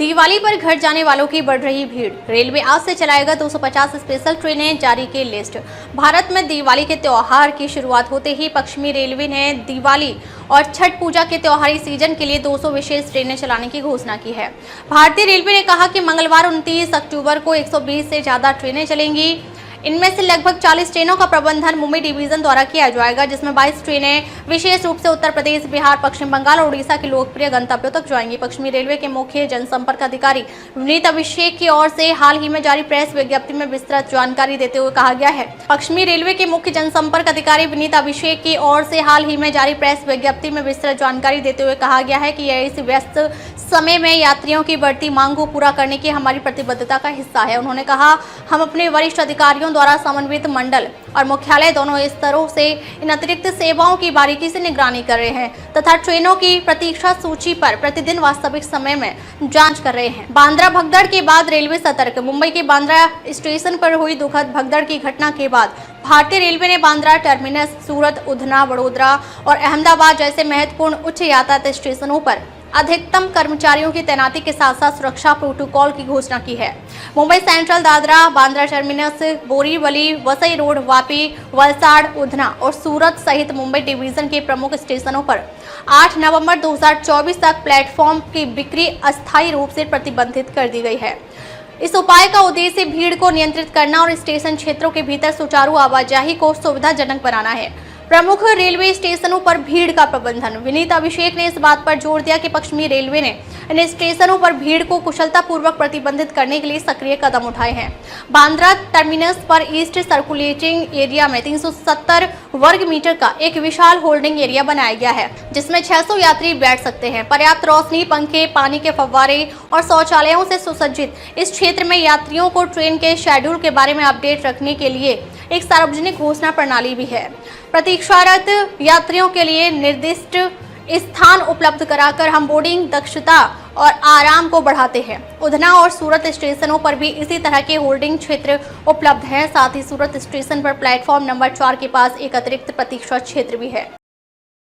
दिवाली पर घर जाने वालों की बढ़ रही भीड़। रेलवे आज से चलाएगा 250 स्पेशल ट्रेनें, जारी की लिस्ट। भारत में दिवाली के त्योहार की शुरुआत होते ही पश्चिमी रेलवे ने दिवाली और छठ पूजा के त्योहारी सीजन के लिए 200 विशेष ट्रेनें चलाने की घोषणा की है। भारतीय रेलवे ने कहा कि मंगलवार 29 अक्टूबर को 120 से ज्यादा ट्रेनें चलेंगी। इनमें से लगभग 40 ट्रेनों का प्रबंधन मुंबई डिवीजन द्वारा किया जाएगा, जिसमें 22 ट्रेनें विशेष रूप से उत्तर प्रदेश, बिहार, पश्चिम बंगाल और उड़ीसा के लोकप्रिय गंतव्यों तक जाएंगी। पश्चिमी रेलवे के मुख्य जनसंपर्क अधिकारी विनीत अभिषेक की ओर से हाल ही में जारी प्रेस विज्ञप्ति में विस्तृत जानकारी देते हुए कहा गया है। पश्चिमी रेलवे के मुख्य जनसंपर्क अधिकारी विनीत अभिषेक की ओर से हाल ही में जारी प्रेस विज्ञप्ति में विस्तृत जानकारी देते हुए कहा गया है कि यह इस व्यस्त समय में यात्रियों की बढ़ती मांग को पूरा करने की हमारी प्रतिबद्धता का हिस्सा है। उन्होंने कहा, हम अपने वरिष्ठ अधिकारियों द्वारा समन्वित मंडल और मुख्यालय दोनों स्तरों से इन अतिरिक्त सेवाओं की बारीकी से निगरानी कर रहे हैं तथा ट्रेनों की प्रतीक्षा सूची पर प्रतिदिन वास्तविक समय में जांच कर रहे हैं। बांद्रा भगदड़ के बाद रेलवे सतर्क। मुंबई के बांद्रा स्टेशन पर हुई दुखद भगदड़ की घटना के बाद भारतीय रेलवे ने बांद्रा टर्मिनस, सूरत, उधना, वडोदरा और अहमदाबाद जैसे महत्वपूर्ण उच्च यातायात स्टेशनों पर अधिकतम कर्मचारियों की तैनाती के साथ साथ सुरक्षा प्रोटोकॉल की घोषणा की है। Mumbai central, Dadra, Bandra terminus, Borivali, Vasai road, Vapi, Valsad, Udhna और सूरत सहित मुंबई डिवीजन के प्रमुख स्टेशनों पर 8 नवंबर 2024 तक प्लेटफॉर्म की बिक्री अस्थायी रूप से प्रतिबंधित कर दी गई है। इस उपाय का उद्देश्य भीड़ को नियंत्रित करना और स्टेशन क्षेत्रों के भीतर सुचारू आवाजाही को सुविधाजनक बनाना है। प्रमुख रेलवे स्टेशनों पर भीड़ का प्रबंधन। विनीत अभिषेक ने इस बात पर जोर दिया कि पश्चिमी रेलवे ने इन स्टेशनों पर भीड़ को कुशलतापूर्वक प्रतिबंधित करने के लिए सक्रिय कदम उठाए हैं। बांद्रा टर्मिनस पर ईस्ट सर्कुलेटिंग एरिया में 370 वर्ग मीटर का एक विशाल होल्डिंग एरिया बनाया गया है, जिसमें 600 यात्री बैठ सकते हैं। पर्याप्त रोशनी, पंखे, पानी के फव्वारे और शौचालयों से सुसज्जित इस क्षेत्र में यात्रियों को ट्रेन के शेड्यूल के बारे में अपडेट रखने के लिए एक सार्वजनिक घोषणा प्रणाली भी है। प्रतीक्षारत यात्रियों के लिए निर्दिष्ट स्थान उपलब्ध कराकर हम बोर्डिंग दक्षता और आराम को बढ़ाते हैं। उधना और सूरत स्टेशनों पर भी इसी तरह के होल्डिंग क्षेत्र उपलब्ध हैं। साथ ही सूरत स्टेशन पर प्लेटफॉर्म नंबर 4 के पास एक अतिरिक्त प्रतीक्षा क्षेत्र भी है।